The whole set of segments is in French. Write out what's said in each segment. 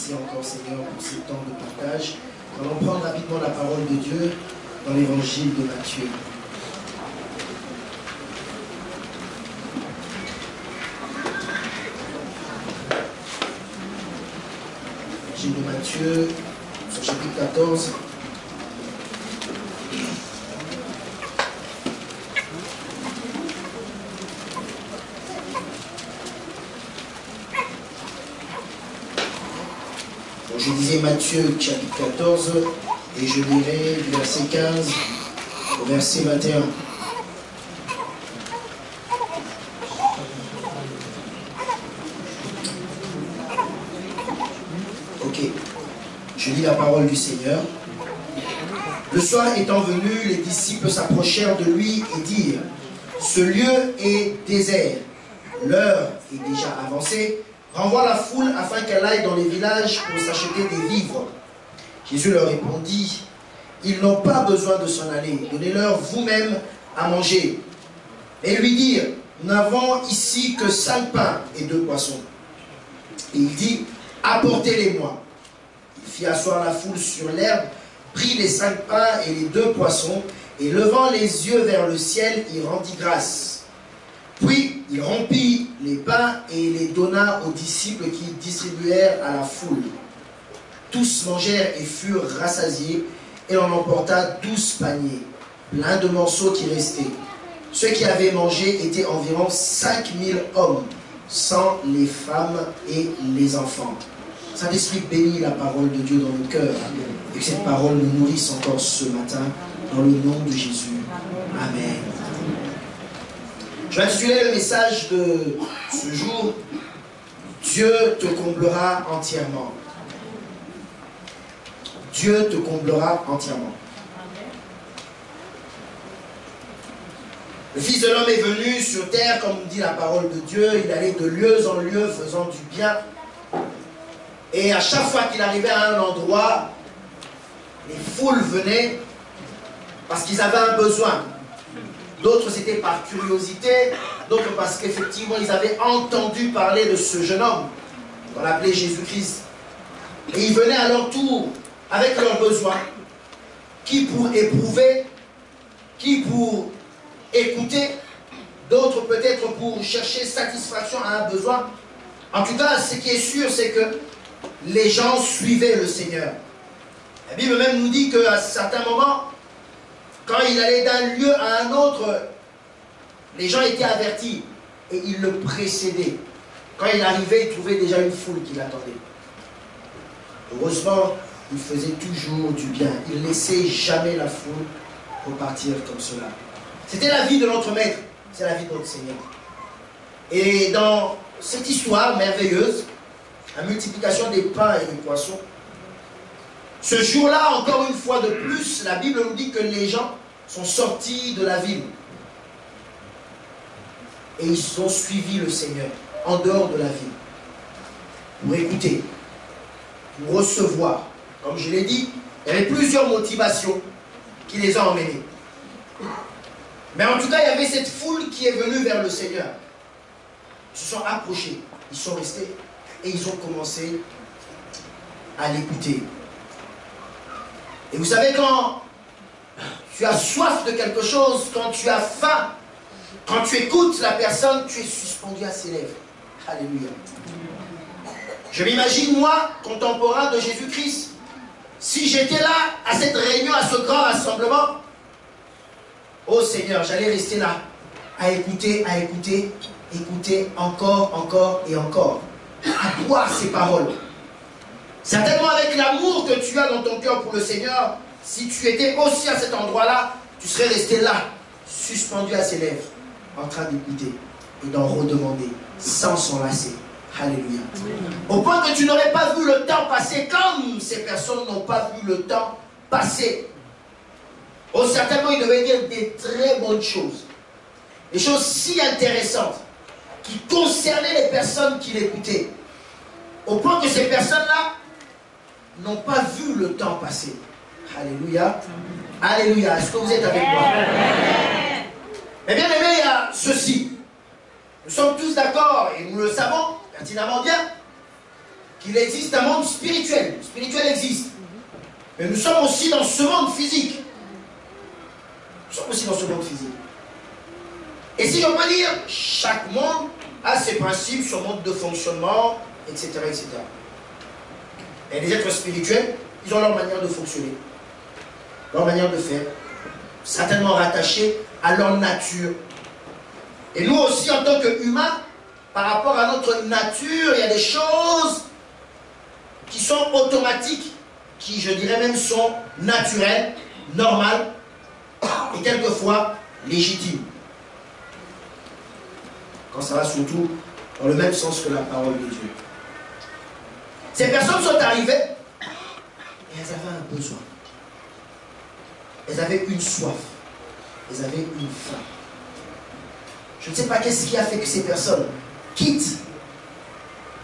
Merci encore, Seigneur, pour ce temps de partage. Nous allons prendre rapidement la parole de Dieu dans l'évangile de Matthieu. L'évangile de Matthieu, son chapitre 14. Je disais Matthieu chapitre 14 et je lirai du verset 15 au verset 21. Ok, je lis la parole du Seigneur. Le soir étant venu, les disciples s'approchèrent de lui et dirent: ce lieu est désert, l'heure est déjà avancée. Renvoie la foule afin qu'elle aille dans les villages pour s'acheter des vivres. Jésus leur répondit: ils n'ont pas besoin de s'en aller, donnez-leur vous-même à manger. Et lui dirent: nous n'avons ici que 5 pains et 2 poissons. Et il dit: apportez-les-moi. Il fit asseoir la foule sur l'herbe, prit les 5 pains et les 2 poissons, et levant les yeux vers le ciel, il rendit grâce. Puis il rompit les pains et les donna aux disciples qui distribuèrent à la foule. Tous mangèrent et furent rassasiés, et on emporta 12 paniers, pleins de morceaux qui restaient. Ceux qui avaient mangé étaient environ 5000 hommes, sans les femmes et les enfants. Saint-Esprit, bénit la parole de Dieu dans nos cœurs, et que cette parole nous nourrisse encore ce matin, dans le nom de Jésus. Amen. Je vais intituler le message de ce jour: Dieu te comblera entièrement. Dieu te comblera entièrement. Le Fils de l'homme est venu sur terre, comme dit la parole de Dieu. Il allait de lieu en lieu faisant du bien. Et à chaque fois qu'il arrivait à un endroit, les foules venaient parce qu'ils avaient un besoin. D'autres c'était par curiosité, d'autres parce qu'effectivement ils avaient entendu parler de ce jeune homme, qu'on appelait Jésus-Christ. Et ils venaient à leur tour avec leurs besoins, qui pour éprouver, qui pour écouter, d'autres peut-être pour chercher satisfaction à un besoin. En tout cas, ce qui est sûr, c'est que les gens suivaient le Seigneur. La Bible même nous dit qu'à certains moments, quand il allait d'un lieu à un autre, les gens étaient avertis et ils le précédaient. Quand il arrivait, il trouvait déjà une foule qui l'attendait. Heureusement, il faisait toujours du bien. Il ne laissait jamais la foule repartir comme cela. C'était la vie de notre Maître, c'est la vie de notre Seigneur. Et dans cette histoire merveilleuse, la multiplication des pains et des poissons, ce jour-là, encore une fois de plus, la Bible nous dit que les gens sont sortis de la ville. Et ils ont suivi le Seigneur, en dehors de la ville. Pour écouter, pour recevoir. Comme je l'ai dit, il y avait plusieurs motivations qui les ont emmenés. Mais en tout cas, il y avait cette foule qui est venue vers le Seigneur. Ils se sont approchés, ils sont restés et ils ont commencé à l'écouter. Et vous savez, quand tu as soif de quelque chose, quand tu as faim, quand tu écoutes la personne, tu es suspendu à ses lèvres. Alléluia. Je m'imagine, moi, contemporain de Jésus-Christ, si j'étais là, à cette réunion, à ce grand rassemblement, oh Seigneur, j'allais rester là, à écouter, écouter encore, encore et encore, à boire ces paroles. Certainement avec l'amour que tu as dans ton cœur pour le Seigneur, si tu étais aussi à cet endroit-là, tu serais resté là, suspendu à ses lèvres, en train d'écouter et d'en redemander, sans s'enlacer. Alléluia. Au point que tu n'aurais pas vu le temps passer, comme ces personnes n'ont pas vu le temps passer. Oh, certainement, il devait dire des très bonnes choses. Des choses si intéressantes, qui concernaient les personnes qui l'écoutaient. Au point que ces personnes-là n'ont pas vu le temps passer. Alléluia. Alléluia. Est-ce que vous êtes avec moi? Mais bien aimé, il y a ceci. Nous sommes tous d'accord, et nous le savons pertinemment bien, qu'il existe un monde spirituel. Le spirituel existe. Mais nous sommes aussi dans ce monde physique. Nous sommes aussi dans ce monde physique. Et si on peut dire, chaque monde a ses principes, son mode de fonctionnement, etc. etc. Et les êtres spirituels, ils ont leur manière de fonctionner, leur manière de faire, certainement rattachés à leur nature. Et nous aussi, en tant qu'humains, par rapport à notre nature, il y a des choses qui sont automatiques, qui, je dirais même, sont naturelles, normales, et quelquefois légitimes. Quand ça va surtout dans le même sens que la parole de Dieu. Ces personnes sont arrivées et elles avaient un besoin. Elles avaient une soif. Elles avaient une faim. Je ne sais pas qu'est-ce qui a fait que ces personnes quittent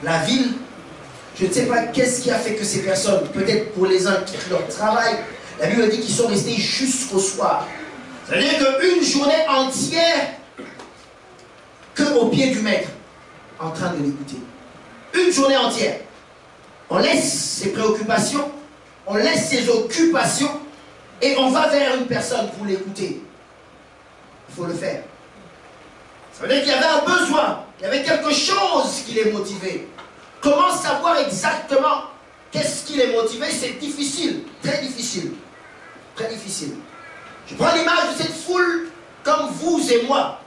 la ville. Je ne sais pas qu'est-ce qui a fait que ces personnes, peut-être pour les uns, quittent leur travail. La Bible dit qu'ils sont restés jusqu'au soir. C'est-à-dire qu'une journée entière qu'au pied du maître, en train de l'écouter. Une journée entière. On laisse ses préoccupations, on laisse ses occupations, et on va vers une personne pour l'écouter. Il faut le faire. Ça veut dire qu'il y avait un besoin, il y avait quelque chose qui les motivait. Comment savoir exactement qu'est-ce qui les motivait? C'est difficile, très difficile. Très difficile. Je prends l'image de cette foule comme vous et moi.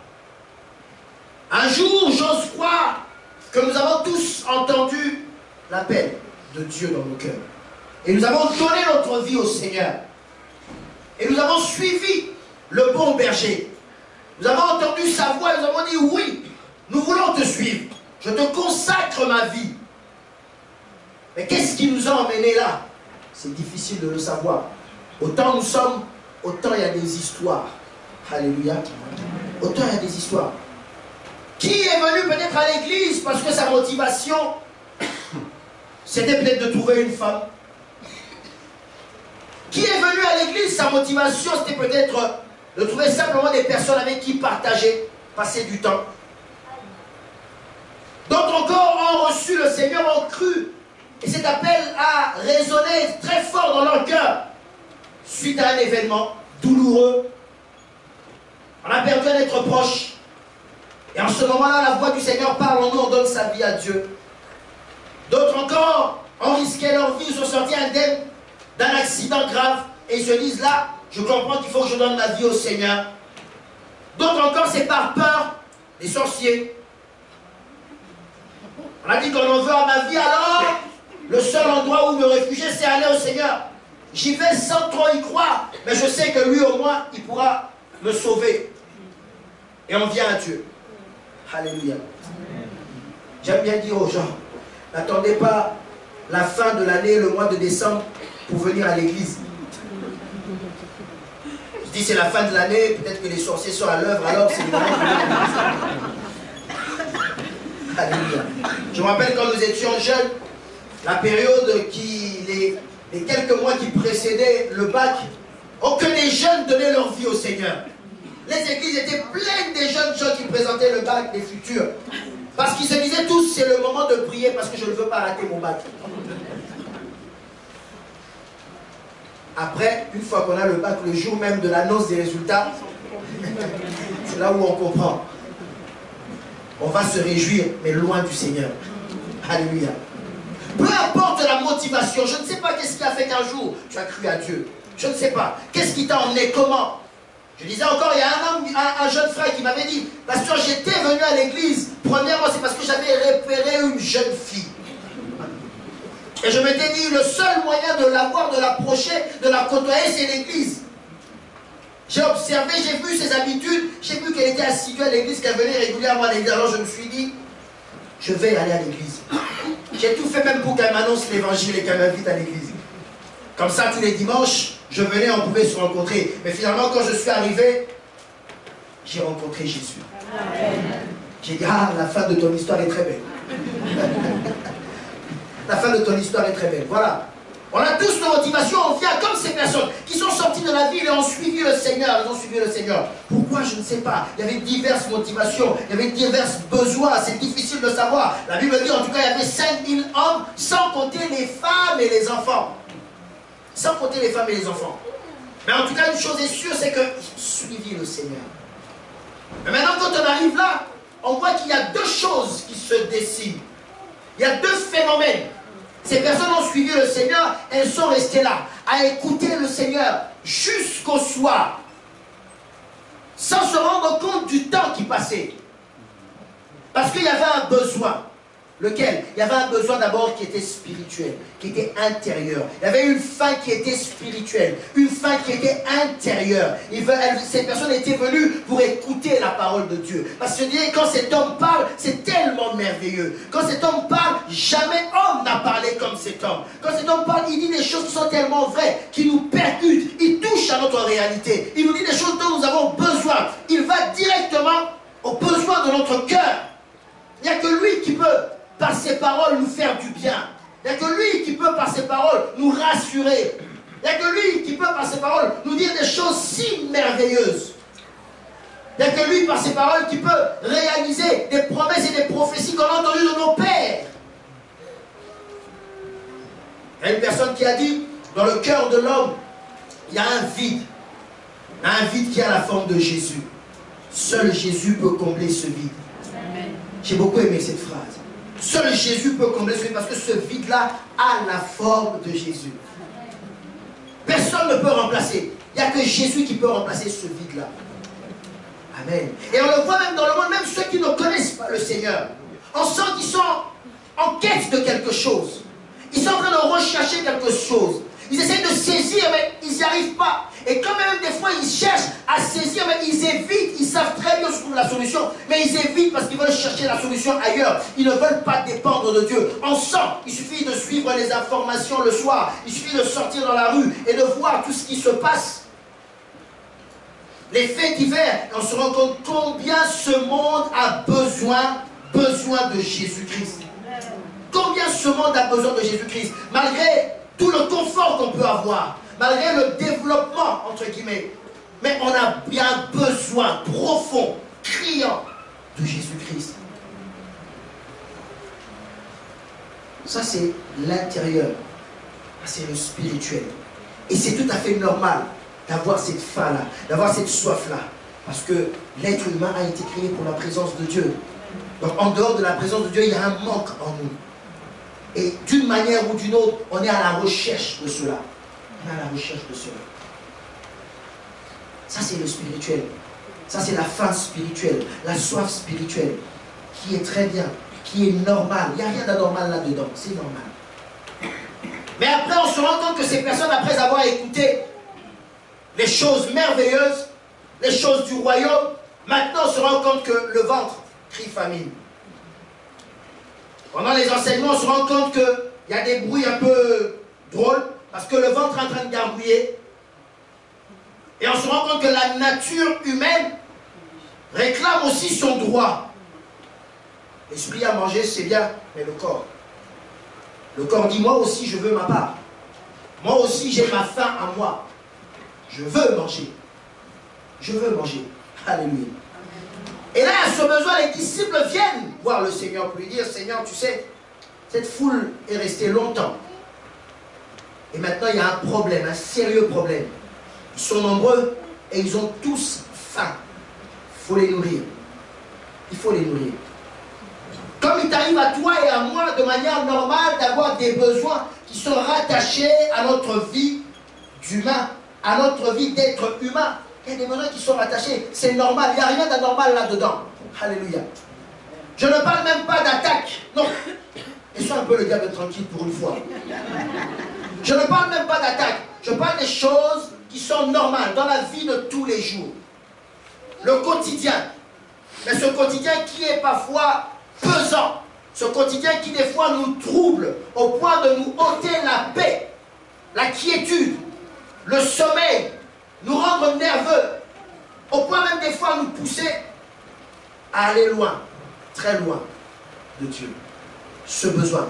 Un jour, j'ose croire que nous avons tous entendu l'appel de Dieu dans nos cœurs. Et nous avons donné notre vie au Seigneur. Et nous avons suivi le bon berger. Nous avons entendu sa voix et nous avons dit oui, nous voulons te suivre. Je te consacre ma vie. Mais qu'est-ce qui nous a emmenés là? C'est difficile de le savoir. Autant nous sommes, autant il y a des histoires. Alléluia. Autant il y a des histoires. Qui est venu peut-être à l'église parce que sa motivation, c'était peut-être de trouver une femme? Qui est venu à l'église, sa motivation, c'était peut-être de trouver simplement des personnes avec qui partager, passer du temps. D'autres encore ont reçu le Seigneur, ont cru. Et cet appel a résonné très fort dans leur cœur suite à un événement douloureux. On a perdu un être proche. Et en ce moment-là, la voix du Seigneur parle en nous, on donne sa vie à Dieu. D'autres encore ont risqué leur vie, ils sont sortis indemnes d'un accident grave et ils se disent là, je comprends qu'il faut que je donne ma vie au Seigneur. D'autres encore, c'est par peur des sorciers. On a dit qu'on en veut à ma vie, alors le seul endroit où me réfugier, c'est aller au Seigneur. J'y vais sans trop y croire, mais je sais que lui au moins, il pourra me sauver. Et on vient à Dieu. Alléluia. J'aime bien dire aux gens, n'attendez pas la fin de l'année, le mois de décembre, pour venir à l'église. Je dis c'est la fin de l'année, peut-être que les sorciers sont à l'œuvre, alors c'est le moment de venir à l'église. Alléluia. Je me rappelle quand nous étions jeunes, la période les quelques mois qui précédaient le bac, que des jeunes donnaient leur vie au Seigneur. Les églises étaient pleines des jeunes gens qui présentaient le bac des futurs. Parce qu'ils se disaient tous, c'est le moment de prier parce que je ne veux pas rater mon bac. Après, une fois qu'on a le bac, le jour même de l'annonce des résultats, c'est là où on comprend. On va se réjouir, mais loin du Seigneur. Alléluia. Peu importe la motivation, je ne sais pas qu'est-ce qui a fait qu'un jour tu as cru à Dieu. Je ne sais pas. Qu'est-ce qui t'a emmené? Comment? Je disais encore, il y a un jeune frère qui m'avait dit, pasteur, j'étais venu à l'église. Premièrement, c'est parce que j'avais repéré une jeune fille. Et je m'étais dit, le seul moyen de la voir, de l'approcher, de la côtoyer, c'est l'église. J'ai observé, j'ai vu ses habitudes, j'ai vu qu'elle était assidue à l'église, qu'elle venait régulièrement à l'église. Alors je me suis dit, je vais aller à l'église. J'ai tout fait même pour qu'elle m'annonce l'évangile et qu'elle m'invite à l'église. Comme ça, tous les dimanches, je venais, on pouvait se rencontrer. Mais finalement, quand je suis arrivé, j'ai rencontré Jésus. J'ai dit, ah, la fin de ton histoire est très belle. La fin de ton histoire est très belle. Voilà. On a tous nos motivations, on vient comme ces personnes qui sont sorties de la ville et ont suivi le Seigneur. Ils ont suivi le Seigneur. Pourquoi? Je ne sais pas. Il y avait diverses motivations, il y avait divers besoins. C'est difficile de savoir. La Bible dit en tout cas il y avait 5000 hommes, sans compter les femmes et les enfants. Sans compter les femmes et les enfants. Mais en tout cas, une chose est sûre, c'est qu'ils ont suivi le Seigneur. Mais maintenant, quand on arrive là, on voit qu'il y a deux choses qui se dessinent. Il y a deux phénomènes. Ces personnes ont suivi le Seigneur, elles sont restées là, à écouter le Seigneur jusqu'au soir, sans se rendre compte du temps qui passait. Parce qu'il y avait un besoin. Lequel? Il y avait un besoin d'abord qui était spirituel, qui était intérieur. Il y avait une faim qui était spirituelle, une faim qui était intérieure. Cette personne était venue pour écouter la parole de Dieu. Parce que je disais, quand cet homme parle, c'est tellement merveilleux. Quand cet homme parle, jamais homme n'a parlé comme cet homme. Quand cet homme parle, il dit des choses qui sont tellement vraies, qui nous percutent, il touche à notre réalité. Il nous dit des choses dont nous avons besoin. Il va directement aux besoins de notre cœur. Il n'y a que lui qui peut, par ses paroles, nous faire du bien. Il n'y a que lui qui peut, par ses paroles, nous rassurer. Il n'y a que lui qui peut, par ses paroles, nous dire des choses si merveilleuses. Il n'y a que lui, par ses paroles, qui peut réaliser des promesses et des prophéties qu'on a entendues de nos pères. Il y a une personne qui a dit, dans le cœur de l'homme, il y a un vide. Un vide qui a la forme de Jésus. Seul Jésus peut combler ce vide. J'ai beaucoup aimé cette phrase. Seul Jésus peut combler ce vide parce que ce vide-là a la forme de Jésus. Personne ne peut remplacer. Il n'y a que Jésus qui peut remplacer ce vide-là. Amen. Et on le voit même dans le monde, même ceux qui ne connaissent pas le Seigneur. On sent qu'ils sont en quête de quelque chose. Ils sont en train de rechercher quelque chose. Ils essayent de saisir, mais ils n'y arrivent pas. Et quand même, des fois, ils cherchent à saisir, mais ils évitent. Ils savent très bien où se trouve la solution, mais ils évitent parce qu'ils veulent chercher la solution ailleurs. Ils ne veulent pas dépendre de Dieu. On sent, il suffit de suivre les informations le soir. Il suffit de sortir dans la rue et de voir tout ce qui se passe. Les faits divers, on se rend compte combien ce monde a besoin de Jésus-Christ. Combien ce monde a besoin de Jésus-Christ. Malgré tout le confort qu'on peut avoir, malgré le développement, entre guillemets, mais on a bien besoin profond, criant de Jésus-Christ. Ça, c'est l'intérieur. C'est le spirituel. Et c'est tout à fait normal d'avoir cette faim-là, d'avoir cette soif-là. Parce que l'être humain a été créé pour la présence de Dieu. Donc, en dehors de la présence de Dieu, il y a un manque en nous. Et d'une manière ou d'une autre, on est à la recherche de cela. On est à la recherche de cela. Ça, c'est le spirituel. Ça, c'est la faim spirituelle, la soif spirituelle, qui est très bien, qui est normale. Il n'y a rien d'anormal là-dedans. C'est normal. Mais après, on se rend compte que ces personnes, après avoir écouté les choses merveilleuses, les choses du royaume, maintenant, on se rend compte que le ventre crie famine. Pendant les enseignements, on se rend compte qu'il y a des bruits un peu drôles, parce que le ventre est en train de gargouiller. Et on se rend compte que la nature humaine réclame aussi son droit. L'esprit à manger, c'est bien, mais le corps dit, moi aussi je veux ma part. Moi aussi j'ai ma faim à moi. Je veux manger. Je veux manger. Alléluia. Et là, à ce besoin, les disciples viennent voir le Seigneur pour lui dire, Seigneur, tu sais, cette foule est restée longtemps. Et maintenant, il y a un problème, un sérieux problème. Ils sont nombreux et ils ont tous faim. Il faut les nourrir. Il faut les nourrir. Comme il t'arrive à toi et à moi de manière normale d'avoir des besoins qui sont rattachés à notre vie d'humain, à notre vie d'être humain. Il y a des besoins qui sont rattachés. C'est normal. Il n'y a rien d'anormal là-dedans. Alléluia. Je ne parle même pas d'attaque. Non. Et sois un peu le diable tranquille pour une fois. Je ne parle même pas d'attaque. Je parle des choses qui sont normales dans la vie de tous les jours. Le quotidien. Mais ce quotidien qui est parfois pesant. Ce quotidien qui des fois nous trouble au point de nous ôter la paix, la quiétude, le sommeil, nous rendre nerveux, au point même des fois nous pousser à aller loin, très loin de Dieu. Ce besoin.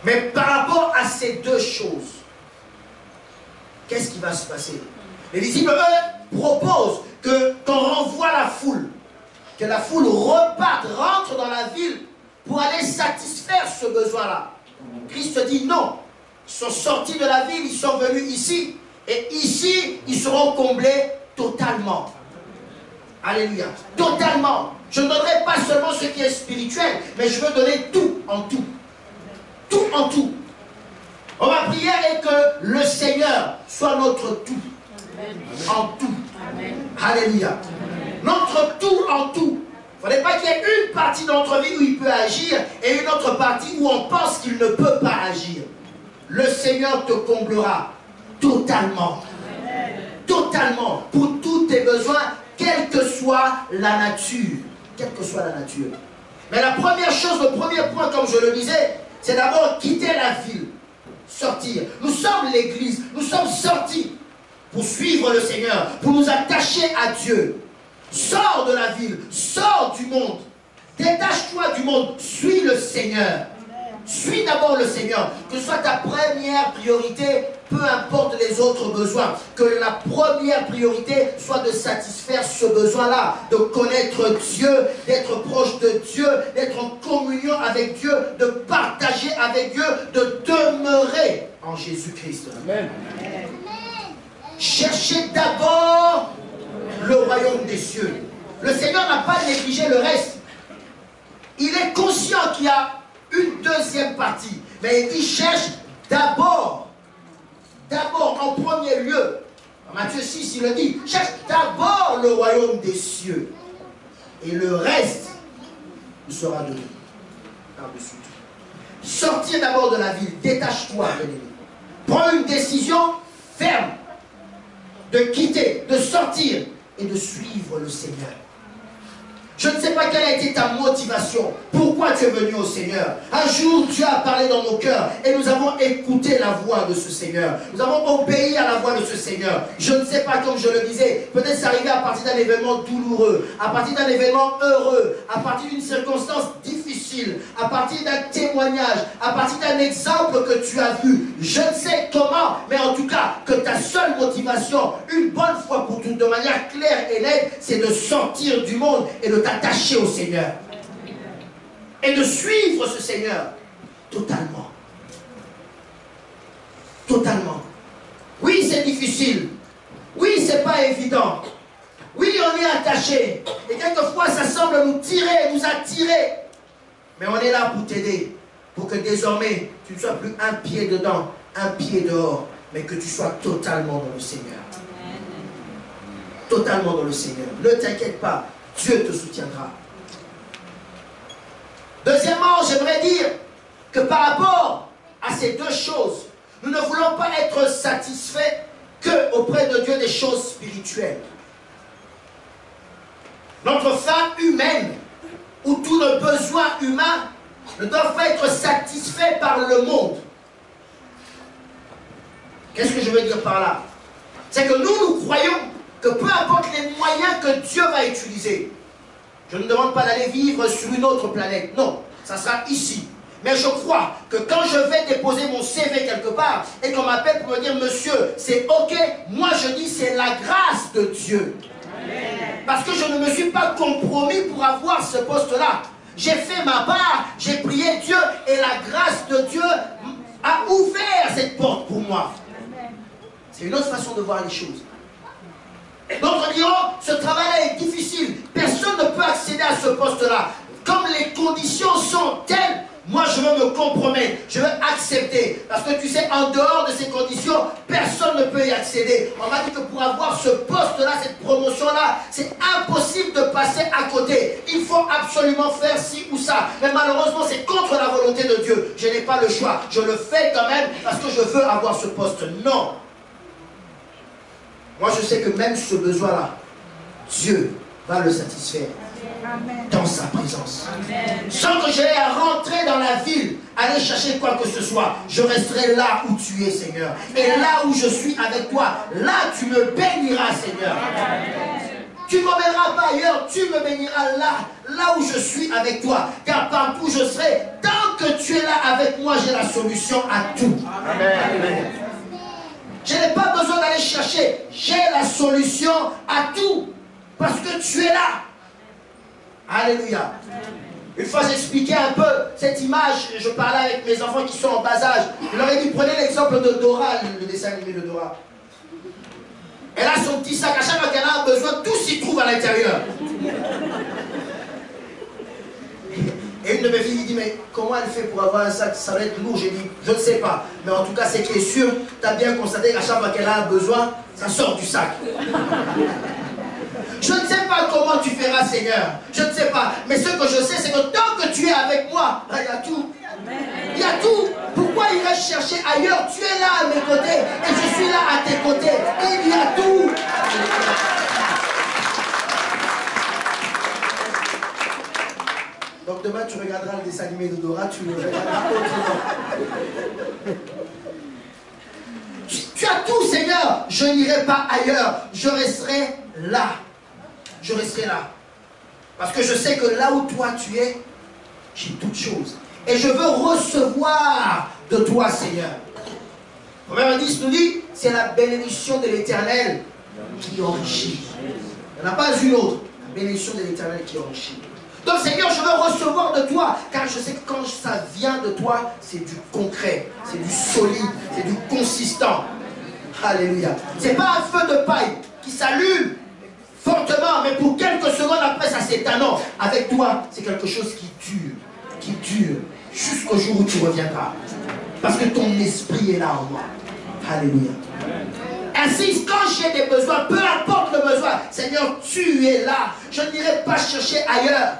Mais par rapport à ces deux choses, qu'est-ce qui va se passer? Les disciples, eux, proposent qu'on renvoie la foule, que la foule reparte, rentre dans la ville pour aller satisfaire ce besoin-là. Christ dit non. Ils sont sortis de la ville, ils sont venus ici, et ici, ils seront comblés totalement. Alléluia. Totalement. Je ne donnerai pas seulement ce qui est spirituel, mais je veux donner tout en tout. Tout en tout. Ma prière est que le Seigneur soit notre tout. En tout. Alléluia. Notre tout en tout. Il ne faudrait pas qu'il y ait une partie de notre vie où il peut agir et une autre partie où on pense qu'il ne peut pas agir. Le Seigneur te comblera totalement. Totalement. Pour tous tes besoins, quelle que soit la nature. Quelle que soit la nature. Mais la première chose, le premier point, comme je le disais, c'est d'abord quitter la ville. Sortir. Nous sommes l'église. Nous sommes sortis pour suivre le Seigneur, pour nous attacher à Dieu. Sors de la ville, sors du monde. Détache-toi du monde, suis le Seigneur. Suis d'abord le Seigneur. Que ce soit ta première priorité, peu importe les autres besoins. Que la première priorité soit de satisfaire ce besoin-là. De connaître Dieu, d'être proche de Dieu, d'être en communion avec Dieu, de partager avec Dieu, de demeurer en Jésus-Christ. Amen. Cherchez d'abord le royaume des cieux. Le Seigneur n'a pas négligé le reste. Il est conscient qu'il y a une deuxième partie. Mais il cherche d'abord, en premier lieu. Dans Matthieu 6, il le dit, cherche d'abord le royaume des cieux. Et le reste nous sera donné. Par-dessus tout. Sortir d'abord de la ville. Détache-toi, bien-aimé. Prends une décision ferme. De quitter, de sortir et de suivre le Seigneur. Je ne sais pas quelle a été ta motivation. Pourquoi tu es venu au Seigneur? Un jour, Dieu a parlé dans nos cœurs et nous avons écouté la voix de ce Seigneur. Nous avons obéi à la voix de ce Seigneur. Je ne sais pas, comme je le disais, peut-être c'est arrivé à partir d'un événement douloureux, à partir d'un événement heureux, à partir d'une circonstance difficile, à partir d'un témoignage, à partir d'un exemple que tu as vu. Je ne sais comment, mais en tout cas, que ta seule motivation, une bonne fois pour toutes, de manière claire et nette, c'est de sortir du monde et de t'attacher au Seigneur. Et de suivre ce Seigneur totalement. Totalement. Oui, c'est difficile. Oui, c'est pas évident. Oui, on est attaché. Et quelquefois, ça semble nous tirer, nous attirer. Mais on est là pour t'aider. Pour que désormais, tu ne sois plus un pied dedans, un pied dehors. Mais que tu sois totalement dans le Seigneur. Totalement dans le Seigneur. Ne t'inquiète pas. Dieu te soutiendra. Deuxièmement, j'aimerais dire que par rapport à ces deux choses, nous ne voulons pas être satisfaits qu'auprès de Dieu des choses spirituelles. Notre femme humaine, ou tous nos besoins humains, ne doivent pas être satisfaits par le monde. Qu'est-ce que je veux dire par là? C'est que nous croyons que peu importe les moyens que Dieu va utiliser, je ne demande pas d'aller vivre sur une autre planète, non, ça sera ici. Mais je crois que quand je vais déposer mon CV quelque part et qu'on m'appelle pour me dire, monsieur, c'est ok, moi je dis c'est la grâce de Dieu. Parce que je ne me suis pas compromis pour avoir ce poste-là. J'ai fait ma part, j'ai prié Dieu et la grâce de Dieu a ouvert cette porte pour moi. C'est une autre façon de voir les choses. D'autres diront, ce travail-là est difficile. Personne ne peut accéder à ce poste-là. Comme les conditions sont telles, moi je veux me compromettre, je veux accepter. Parce que tu sais, en dehors de ces conditions, personne ne peut y accéder. On m'a dit que pour avoir ce poste-là, cette promotion-là, c'est impossible de passer à côté. Il faut absolument faire ci ou ça. Mais malheureusement, c'est contre la volonté de Dieu. Je n'ai pas le choix. Je le fais quand même parce que je veux avoir ce poste. Non. Moi, je sais que même ce besoin-là, Dieu va le satisfaire. Amen. Dans sa présence. Amen. Sans que j'aie à rentrer dans la ville, aller chercher quoi que ce soit. Je resterai là où tu es, Seigneur. Et là où je suis avec toi, là tu me béniras, Seigneur. Amen. Tu ne m'emmèneras pas ailleurs, tu me béniras là où je suis avec toi. Car partout je serai, tant que que tu es là avec moi, j'ai la solution à tout. Amen. Je n'ai pas besoin d'aller chercher. J'ai la solution à tout. Parce que tu es là. Alléluia. Une fois j'expliquais un peu cette image, je parlais avec mes enfants qui sont en bas âge. Je leur ai dit, prenez l'exemple de Dora, le dessin animé de Dora. Elle a son petit sac, à chaque fois qu'elle a besoin, tout s'y trouve à l'intérieur. Et une de mes filles dit, mais comment elle fait pour avoir un sac? Ça va être lourd. J'ai dit, je ne sais pas. Mais en tout cas, ce qui est sûr, tu as bien constaté qu'à chaque fois qu'elle a besoin, ça sort du sac. Je ne sais pas comment tu feras, Seigneur. Je ne sais pas. Mais ce que je sais, c'est que tant que tu es avec moi, il y a tout. Il y a tout. Pourquoi irais chercher ailleurs? Tu es là à mes côtés et je suis là à tes côtés. Et il y a tout. Donc demain, tu regarderas le dessin animé de Dora, tu le regarderas autrement. Tu as tout, Seigneur. Je n'irai pas ailleurs. Je resterai là. Je resterai là. Parce que je sais que là où toi tu es, j'ai toutes choses. Et je veux recevoir de toi, Seigneur. Proverbe 10 nous dit, c'est la bénédiction de l'Éternel qui enrichit. Il n'y en a pas une autre. La bénédiction de l'Éternel qui enrichit. Donc Seigneur, je veux recevoir de toi, car je sais que quand ça vient de toi, c'est du concret, c'est du solide, c'est du consistant. Alléluia. Ce n'est pas un feu de paille qui s'allume fortement, mais pour quelques secondes après, ça s'éteint. Non, avec toi, c'est quelque chose qui dure, jusqu'au jour où tu reviendras. Parce que ton esprit est là en moi. Alléluia. Ainsi, quand j'ai des besoins, peu importe le besoin, Seigneur, tu es là. Je n'irai pas chercher ailleurs.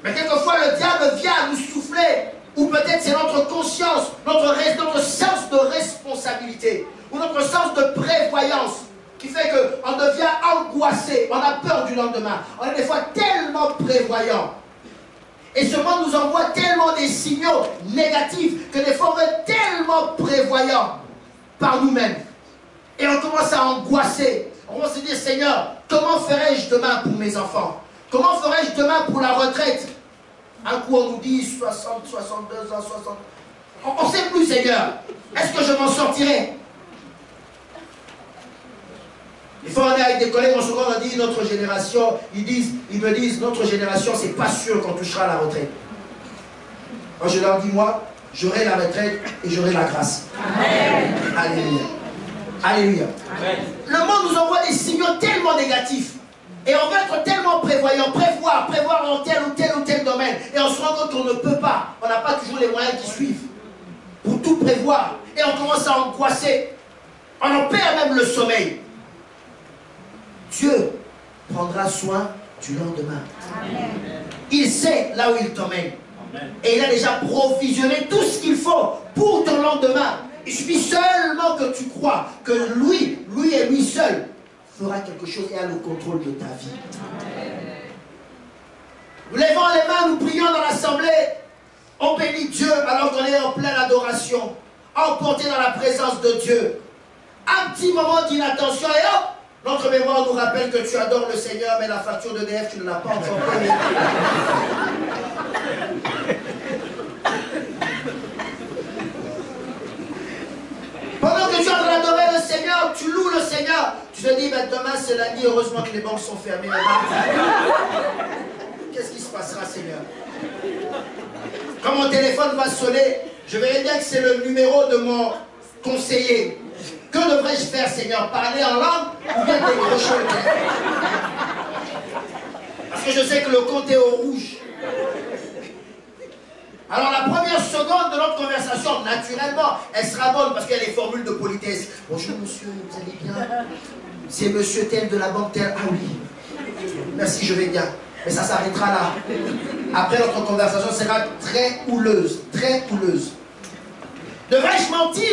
Mais quelquefois, le diable vient nous souffler. Ou peut-être c'est notre conscience, notre sens de responsabilité, ou notre sens de prévoyance, qui fait qu'on devient angoissé, on a peur du lendemain. On est des fois tellement prévoyant. Et ce monde nous envoie tellement des signaux négatifs que des fois on est tellement prévoyant par nous-mêmes. Et on commence à angoisser. On va se dire, Seigneur, comment ferai-je demain pour mes enfants? Comment ferai-je demain pour la retraite? Un coup on nous dit 60, 62 ans, 60. On ne sait plus, Seigneur. Est-ce que je m'en sortirai? Des fois on est avec des collègues en seconde, on dit notre génération, ils me disent notre génération c'est pas sûr qu'on touchera la retraite. Moi je leur dis, moi j'aurai la retraite et j'aurai la grâce. Amen. Alléluia. Alléluia. Amen. Le monde nous envoie des signaux tellement négatifs. Et on veut être tellement prévoyant, prévoir dans tel ou tel domaine. Et on se rend compte qu'on ne peut pas. On n'a pas toujours les moyens qui suivent pour tout prévoir. Et on commence à angoisser. On en perd même le sommeil. Dieu prendra soin du lendemain. Amen. Il sait là où il t'emmène. Et il a déjà provisionné tout ce qu'il faut pour ton lendemain. Il suffit seulement que tu crois que lui et lui seul fera quelque chose et a le contrôle de ta vie. Nous levons les mains, nous prions dans l'assemblée. On bénit Dieu alors qu'on est en pleine adoration, emporté dans la présence de Dieu. Un petit moment d'inattention et hop, notre mémoire nous rappelle que tu adores le Seigneur, mais la facture d'EDF, tu ne l'as pas encore payée. Pendant que tu es en train d'adorer le Seigneur, tu loues le Seigneur, tu te dis, ben, demain c'est lundi, heureusement que les banques sont fermées. Qu'est-ce qui se passera, Seigneur? Quand mon téléphone va sonner, je verrai bien que c'est le numéro de mon conseiller. Que devrais-je faire, Seigneur? Parler en langue ou bien décrocher le téléphone? Parce que je sais que le compte est au rouge. Alors la première seconde de notre conversation, naturellement, elle sera bonne parce qu'il y a les formules de politesse. Bonjour monsieur, vous allez bien? C'est monsieur tel de la banque tel. Ah oui, merci, je vais bien. Mais ça s'arrêtera là. Après notre conversation sera très houleuse, très houleuse. Devrais-je mentir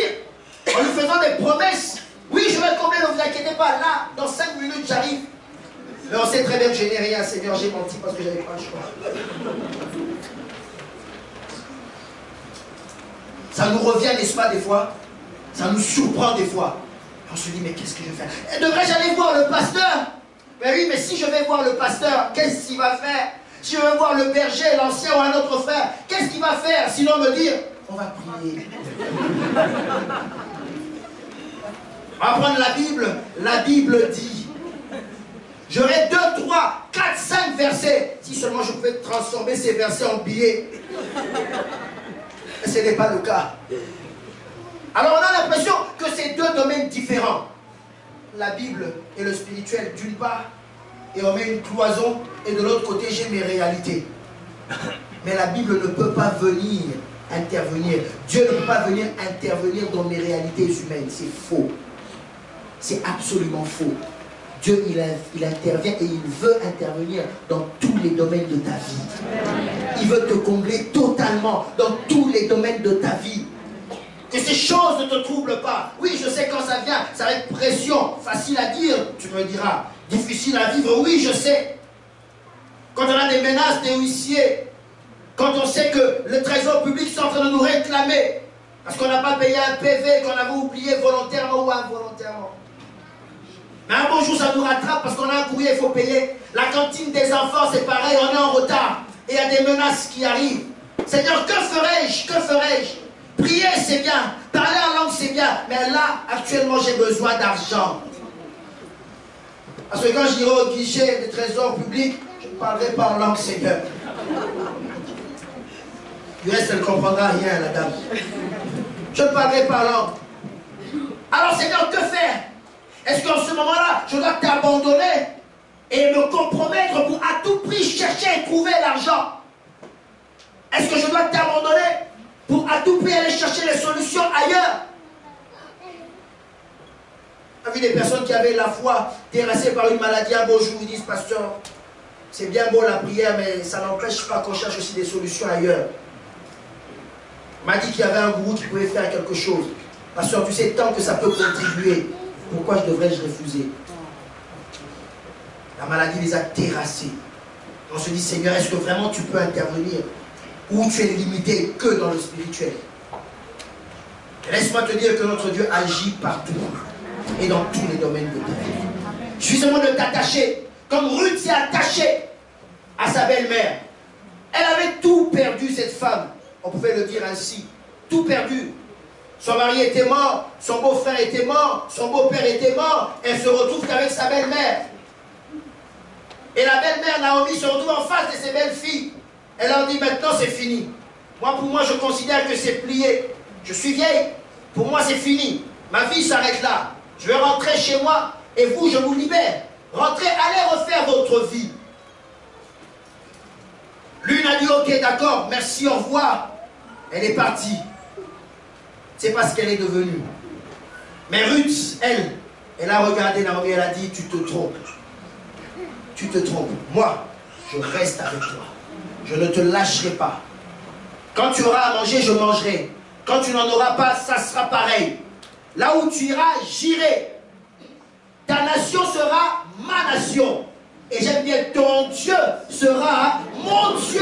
en lui faisant des promesses? Oui, je vais combler, ne vous inquiétez pas, là, dans 5 minutes j'arrive. Mais on sait très bien que je n'ai rien, Seigneur, j'ai menti parce que je n'avais pas le choix. Ça nous revient, n'est-ce pas, des fois? Ça nous surprend des fois. On se dit, mais qu'est-ce que je vais faire? Devrais-je aller voir le pasteur? Mais oui, mais si je vais voir le pasteur, qu'est-ce qu'il va faire? Si je veux voir le berger, l'ancien ou un autre frère, qu'est-ce qu'il va faire sinon me dire, on va prier. On va prendre la Bible dit. J'aurai 2, 3, 4, 5 versets. Si seulement je pouvais transformer ces versets en billets. Mais ce n'est pas le cas. Alors on a l'impression que c'est deux domaines différents. La Bible et le spirituel d'une part, et on met une cloison, et de l'autre côté j'ai mes réalités. Mais la Bible ne peut pas venir intervenir. Dieu ne peut pas venir intervenir dans mes réalités humaines. C'est faux. C'est absolument faux. Dieu, il intervient et il veut intervenir dans tous les domaines de ta vie. Il veut te combler totalement dans tous les domaines de ta vie. Que ces choses ne te troublent pas. Oui, je sais quand ça vient, ça va être pression. Facile à dire, tu me diras. Difficile à vivre, oui, je sais. Quand on a des menaces des huissiers, quand on sait que le trésor public est en train de nous réclamer, parce qu'on n'a pas payé un PV, qu'on avait oublié volontairement ou involontairement. Mais un bon jour, ça nous rattrape parce qu'on a un courrier, il faut payer. La cantine des enfants, c'est pareil, on est en retard. Et il y a des menaces qui arrivent. Seigneur, que ferai-je? Que ferai-je? Prier, c'est bien. Parler en langue, c'est bien. Mais là, actuellement, j'ai besoin d'argent. Parce que quand j'irai au guichet des trésors publics, je ne parlerai pas en langue, Seigneur. Du reste, elle ne comprendra rien, la dame. Je ne parlerai pas en langue. Alors, Seigneur, que faire? Est-ce qu'en ce moment-là, je dois t'abandonner et me compromettre pour à tout prix chercher et trouver l'argent? Est-ce que je dois t'abandonner pour à tout prix aller chercher les solutions ailleurs? On a vu des personnes qui avaient la foi terrassée par une maladie. Un beau jour, ils disent, pasteur, c'est bien beau la prière, mais ça n'empêche pas qu'on cherche aussi des solutions ailleurs. On m'a dit qu'il y avait un gourou qui pouvait faire quelque chose. Pasteur, tu sais, tant que ça peut contribuer, pourquoi devrais-je refuser? La maladie les a terrassés. On se dit, Seigneur, est-ce que vraiment tu peux intervenir? Ou tu es limité que dans le spirituel? Laisse-moi te dire que notre Dieu agit partout et dans tous les domaines de ta vie. Il suffit seulement de t'attacher, comme Ruth s'est attachée à sa belle-mère. Elle avait tout perdu, cette femme. On pouvait le dire ainsi. Tout perdu. Son mari était mort, son beau-frère était mort, son beau-père était mort. Elle se retrouve qu'avec sa belle-mère. Et la belle-mère, Naomi, se retrouve en face de ses belles-filles. Elle leur dit, maintenant c'est fini. Moi, pour moi, je considère que c'est plié. Je suis vieille. Pour moi, c'est fini. Ma vie s'arrête là. Je vais rentrer chez moi et vous, je vous libère. Rentrez, allez refaire votre vie. L'une a dit, ok, d'accord, merci, au revoir. Elle est partie. C'est pas ce qu'elle est devenue. Mais Ruth, elle a regardé Naomi, elle a dit, tu te trompes. Tu te trompes. Moi, je reste avec toi. Je ne te lâcherai pas. Quand tu auras à manger, je mangerai. Quand tu n'en auras pas, ça sera pareil. Là où tu iras, j'irai. Ta nation sera ma nation. Et j'aime bien, ton Dieu sera mon Dieu.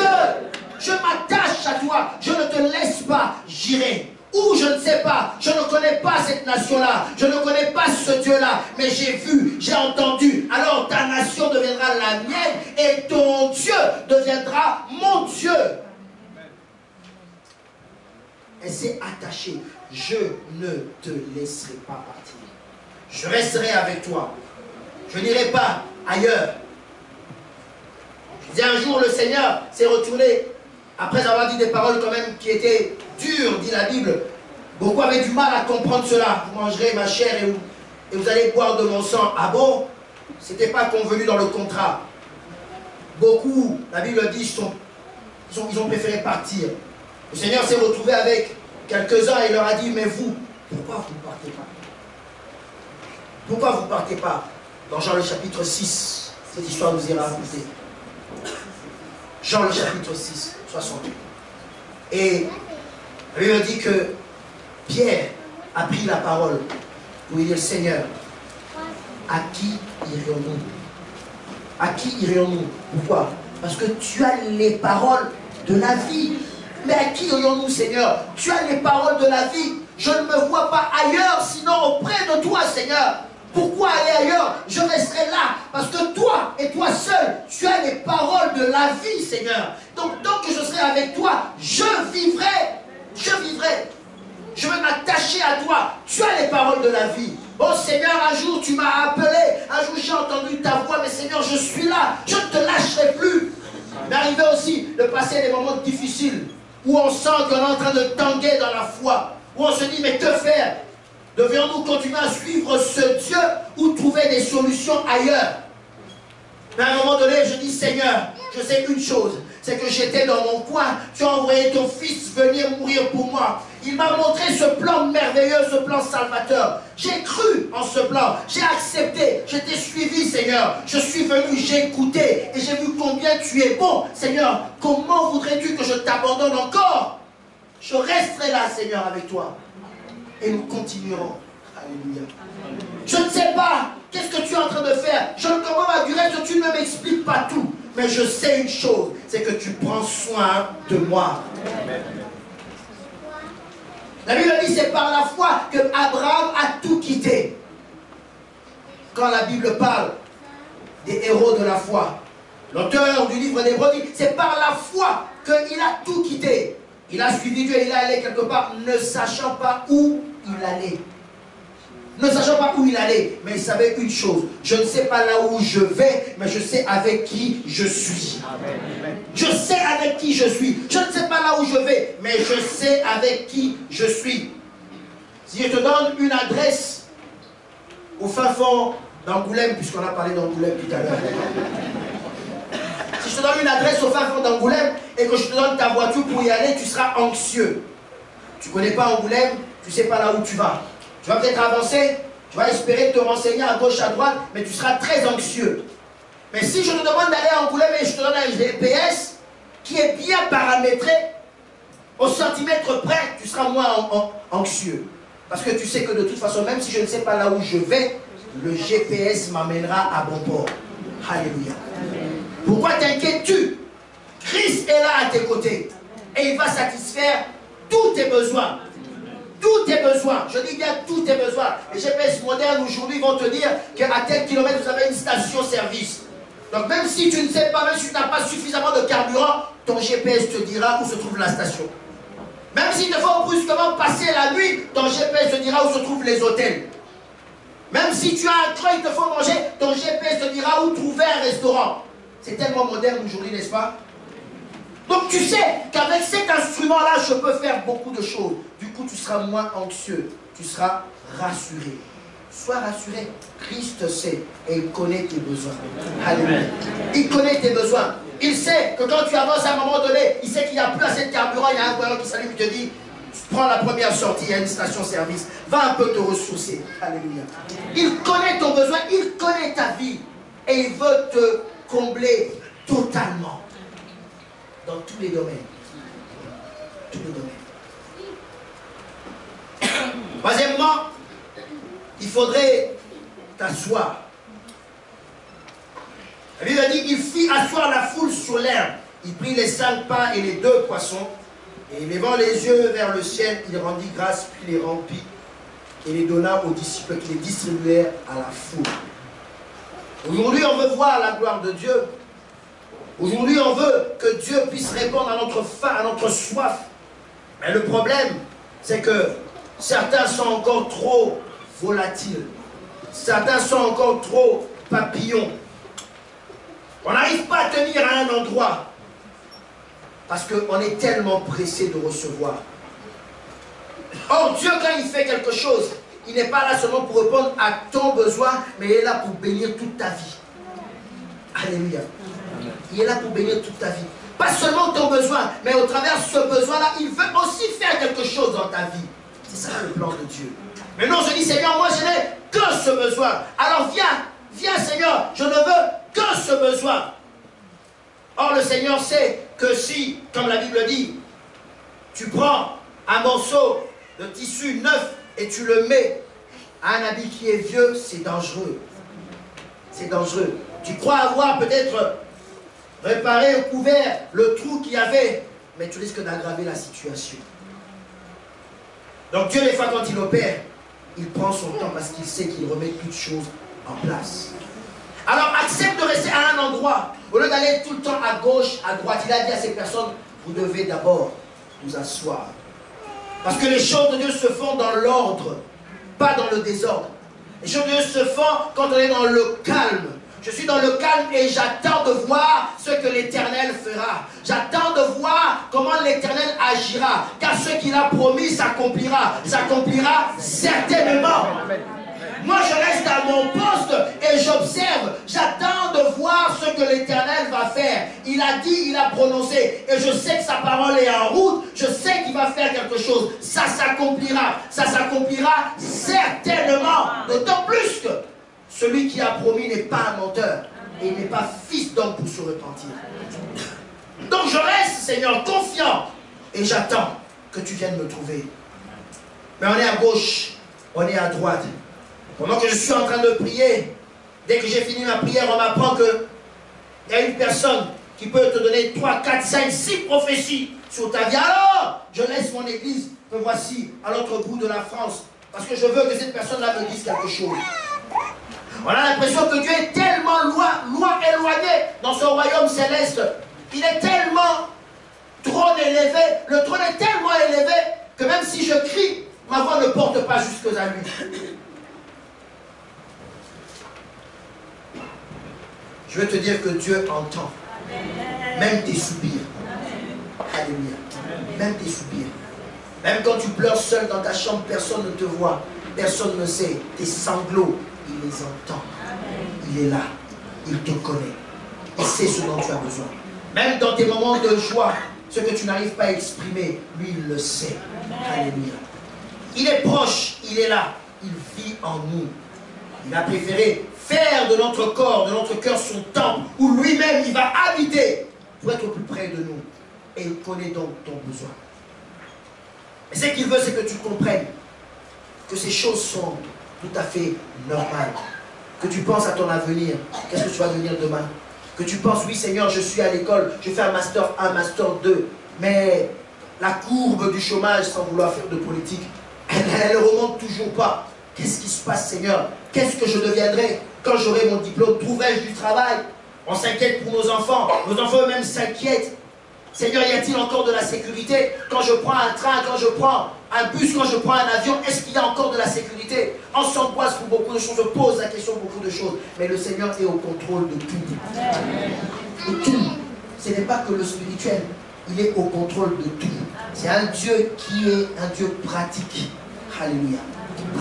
Je m'attache à toi. Je ne te laisse pas. J'irai. Ou je ne sais pas, je ne connais pas cette nation-là, je ne connais pas ce Dieu-là, mais j'ai vu, j'ai entendu, alors ta nation deviendra la mienne et ton Dieu deviendra mon Dieu. Elle s'est attachée, je ne te laisserai pas partir, je resterai avec toi, je n'irai pas ailleurs. Je disais un jour, le Seigneur s'est retourné, après avoir dit des paroles quand même qui étaient dures, dit la Bible. Beaucoup avaient du mal à comprendre cela. Vous mangerez ma chair et vous allez boire de mon sang. Ah bon? Ce n'était pas convenu dans le contrat. Beaucoup, la Bible dit, ils ont préféré partir. Le Seigneur s'est retrouvé avec quelques-uns et leur a dit, mais vous, pourquoi vous ne partez pas? Pourquoi vous ne partez pas? Dans Jean le chapitre 6, cette histoire nous ira raconter. Jean le chapitre 6, 68. Et la Bible dit que Pierre a pris la parole pour dire, Seigneur, à qui irions-nous? À qui irions-nous? Pourquoi? Parce que tu as les paroles de la vie. Mais à qui irions-nous, Seigneur? Tu as les paroles de la vie. Je ne me vois pas ailleurs, sinon auprès de toi, Seigneur. Pourquoi aller ailleurs? Je resterai là. Parce que toi et toi seul, tu as les paroles de la vie, Seigneur. Donc, tant que je serai avec toi, je vivrai. Je vivrai. Je vais m'attacher à toi. Tu as les paroles de la vie. Oh Seigneur, un jour tu m'as appelé. Un jour j'ai entendu ta voix. Mais Seigneur, je suis là. Je ne te lâcherai plus. Il m'est arrivé aussi de passer des moments difficiles où on sent qu'on est en train de tanguer dans la foi. Où on se dit, mais que faire? Devions-nous continuer à suivre ce Dieu ou trouver des solutions ailleurs? Mais à un moment donné, je dis, Seigneur, je sais une chose, c'est que j'étais dans mon coin, tu as envoyé ton fils venir mourir pour moi. Il m'a montré ce plan merveilleux, ce plan salvateur. J'ai cru en ce plan, j'ai accepté, je t'ai suivi, Seigneur. Je suis venu, j'ai écouté et j'ai vu combien tu es bon. Seigneur, comment voudrais-tu que je t'abandonne encore? Je resterai là, Seigneur, avec toi. Et nous continuerons. Alléluia. Je ne sais pas qu'est-ce que tu es en train de faire. Je ne comprends pas. Du reste, tu ne m'expliques pas tout. Mais je sais une chose, c'est que tu prends soin de moi. La Bible dit, c'est par la foi que Abraham a tout quitté. Quand la Bible parle des héros de la foi, l'auteur du livre d'Hébreux dit, c'est par la foi qu'il a tout quitté. Il a suivi Dieu, il est allé quelque part, ne sachant pas où il allait. Ne sachant pas où il allait, mais il savait une chose. Je ne sais pas là où je vais, mais je sais avec qui je suis. Amen. Je sais avec qui je suis. Je ne sais pas là où je vais, mais je sais avec qui je suis. Si je te donne une adresse au fin fond d'Angoulême, puisqu'on a parlé d'Angoulême tout à l'heure. Si je te donne une adresse au fin fond d'Angoulême et que je te donne ta voiture pour y aller, tu seras anxieux. Tu ne connais pas Angoulême, tu ne sais pas là où tu vas. Tu vas peut-être avancer, tu vas espérer te renseigner à gauche, à droite, mais tu seras très anxieux. Mais si je te demande d'aller à Angoulême et je te donne un GPS qui est bien paramétré, au centimètre près, tu seras moins anxieux. Parce que tu sais que de toute façon, même si je ne sais pas là où je vais, le GPS m'amènera à bon port. Alléluia. Pourquoi t'inquiètes-tu? Christ est là à tes côtés et il va satisfaire tous tes besoins. Tous tes besoins, je dis bien tous tes besoins. Les GPS modernes aujourd'hui vont te dire qu'à tel kilomètre vous avez une station-service. Donc même si tu ne sais pas, même si tu n'as pas suffisamment de carburant, ton GPS te dira où se trouve la station. Même s'il te faut brusquement passer la nuit, ton GPS te dira où se trouvent les hôtels. Même si tu as un creux, il te faut manger, ton GPS te dira où trouver un restaurant. C'est tellement moderne aujourd'hui, n'est-ce pas? Donc tu sais qu'avec cet instrument-là, je peux faire beaucoup de choses. Du coup, tu seras moins anxieux. Tu seras rassuré. Sois rassuré. Christ sait et il connaît tes besoins. Alléluia. Il connaît tes besoins. Il sait que quand tu avances à un moment donné, il sait qu'il n'y a plus assez de carburant, il y a un voyant qui s'allume, il te dit, prends la première sortie, il y a une station-service. Va un peu te ressourcer. Alléluia. Il connaît ton besoin, il connaît ta vie. Et il veut te combler totalement. Dans tous les domaines. Tous les domaines. Troisièmement, il faudrait t'asseoir. La Bible dit, il fit asseoir la foule sur l'herbe. Il prit les 5 pains et les 2 poissons. Et levant les yeux vers le ciel, il rendit grâce, puis les remplit. Et les donna aux disciples qui les distribuèrent à la foule. Aujourd'hui, on veut voir la gloire de Dieu. Aujourd'hui, on veut que Dieu puisse répondre à notre faim, à notre soif. Mais le problème, c'est que certains sont encore trop volatiles. Certains sont encore trop papillons. On n'arrive pas à tenir à un endroit parce qu'on est tellement pressé de recevoir. Or, Dieu, quand il fait quelque chose, il n'est pas là seulement pour répondre à ton besoin, mais il est là pour bénir toute ta vie. Alléluia. Il est là pour bénir toute ta vie. Pas seulement ton besoin, mais au travers de ce besoin-là, il veut aussi faire quelque chose dans ta vie. C'est ça le plan de Dieu. Mais non, je dis, Seigneur, moi je n'ai que ce besoin. Alors viens Seigneur, je ne veux que ce besoin. Or le Seigneur sait que si, comme la Bible dit, tu prends un morceau de tissu neuf et tu le mets à un habit qui est vieux, c'est dangereux. C'est dangereux. Tu crois avoir peut-être réparé ou couvert le trou qu'il y avait, mais tu risques d'aggraver la situation. Donc Dieu, des fois, quand il opère, il prend son temps parce qu'il sait qu'il remet toutes choses en place. Alors accepte de rester à un endroit. Au lieu d'aller tout le temps à gauche, à droite, il a dit à ces personnes, vous devez d'abord vous asseoir. Parce que les choses de Dieu se font dans l'ordre, pas dans le désordre. Les choses de Dieu se font quand on est dans le calme. Je suis dans le calme et j'attends de voir ce que l'Éternel fera. J'attends de voir comment l'Éternel agira. Car ce qu'il a promis s'accomplira. S'accomplira certainement. Moi, je reste à mon poste et j'observe. J'attends de voir ce que l'Éternel va faire. Il a dit, il a prononcé. Et je sais que sa parole est en route. Je sais qu'il va faire quelque chose. Ça s'accomplira. Ça s'accomplira certainement. D'autant plus que celui qui a promis n'est pas un menteur. Et il n'est pas fils d'homme pour se repentir. Donc je reste, Seigneur, confiant. Et j'attends que tu viennes me trouver. Mais on est à gauche. On est à droite. Pendant que je suis en train de prier, dès que j'ai fini ma prière, on m'apprend qu'il y a une personne qui peut te donner 3, 4, 5, 6 prophéties sur ta vie. Alors, je laisse mon église, me voici à l'autre bout de la France, parce que je veux que cette personne-là me dise quelque chose. On a l'impression que Dieu est tellement loin éloigné dans son royaume céleste. Il est tellement trône élevé, le trône est tellement élevé que même si je crie, ma voix ne porte pas jusque à lui. Je veux te dire que Dieu entend même tes soupirs. Alléluia. Même tes soupirs. Même quand tu pleures seul dans ta chambre, personne ne te voit. Personne ne sait. Tes sanglots, il les entend. Il est là. Il te connaît. Il sait ce dont tu as besoin. Même dans tes moments de joie, ce que tu n'arrives pas à exprimer, lui, il le sait. Alléluia. Il est proche. Il est là. Il vit en nous. Il a préféré faire de notre corps, de notre cœur son temple, où lui-même il va habiter pour être au plus près de nous. Et il connaît donc ton besoin. Et ce qu'il veut, c'est que tu comprennes que ces choses sont tout à fait normales. Que tu penses à ton avenir. Qu'est-ce que tu vas devenir demain? Que tu penses, oui Seigneur, je suis à l'école, je fais un master 1, master 2, mais la courbe du chômage, sans vouloir faire de politique, elle ne remonte toujours pas. Qu'est-ce qui se passe, Seigneur? Qu'est-ce que je deviendrai quand j'aurai mon diplôme? Trouverai-je du travail? On s'inquiète pour nos enfants eux-mêmes s'inquiètent. Seigneur, y a-t-il encore de la sécurité? Quand je prends un train, quand je prends un bus, quand je prends un avion, est-ce qu'il y a encore de la sécurité? On s'angoisse pour beaucoup de choses, on pose la question pour beaucoup de choses. Mais le Seigneur est au contrôle de tout. De tout. Ce n'est pas que le spirituel, il est au contrôle de tout. C'est un Dieu qui est un Dieu pratique. Alléluia.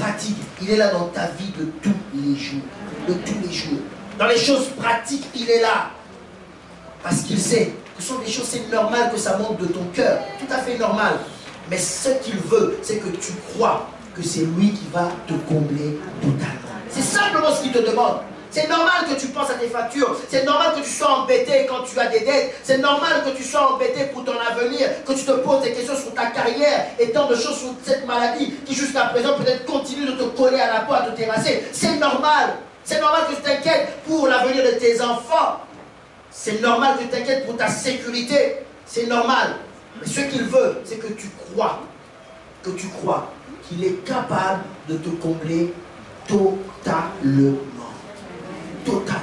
Pratique, il est là dans ta vie de tous les jours. De tous les jours. Dans les choses pratiques, il est là. Parce qu'il sait que ce sont des choses, c'est normal que ça monte de ton cœur. Tout à fait normal. Mais ce qu'il veut, c'est que tu crois que c'est lui qui va te combler totalement. C'est simplement ce qu'il te demande. C'est normal que tu penses à tes factures. C'est normal que tu sois embêté quand tu as des dettes. C'est normal que tu sois embêté pour ton avenir. Que tu te poses des questions sur ta carrière et tant de choses sur cette maladie qui jusqu'à présent peut-être continue de te coller à la peau, à te terrasser. C'est normal. C'est normal que tu t'inquiètes pour l'avenir de tes enfants. C'est normal que tu t'inquiètes pour ta sécurité. C'est normal. Mais ce qu'il veut, c'est que tu crois. Que tu crois qu'il est capable de te combler totalement. Totalement.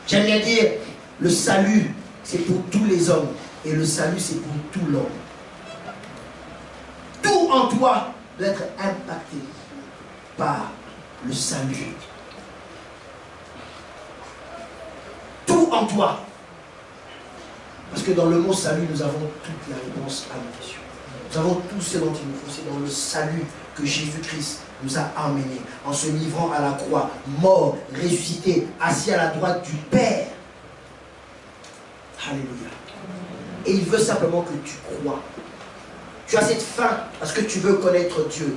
J'aime bien dire, le salut, c'est pour tous les hommes. Et le salut, c'est pour tout l'homme. Tout en toi doit être impacté par le salut. Tout en toi. Parce que dans le mot salut, nous avons toute la réponse à nos questions. Nous avons tout ce dont il nous faut. C'est dans le salut que Jésus-Christ nous a emmenés, en se livrant à la croix, mort, ressuscité, assis à la droite du Père. Alléluia. Et il veut simplement que tu crois. Tu as cette faim parce que tu veux connaître Dieu.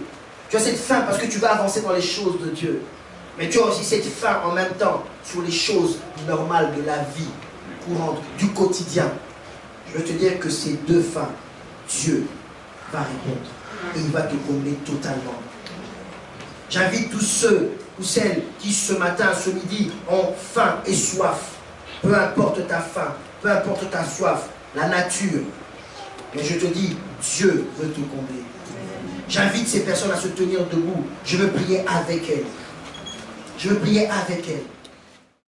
Tu as cette faim parce que tu veux avancer dans les choses de Dieu. Mais tu as aussi cette faim en même temps sur les choses normales de la vie courante, du quotidien. Je veux te dire que ces deux fins, Dieu va répondre. Et il va te combler totalement. J'invite tous ceux ou celles qui ce matin, ce midi, ont faim et soif. Peu importe ta faim, peu importe ta soif, la nature. Mais je te dis, Dieu veut te combler. J'invite ces personnes à se tenir debout. Je veux prier avec elles. Je veux prier avec elles.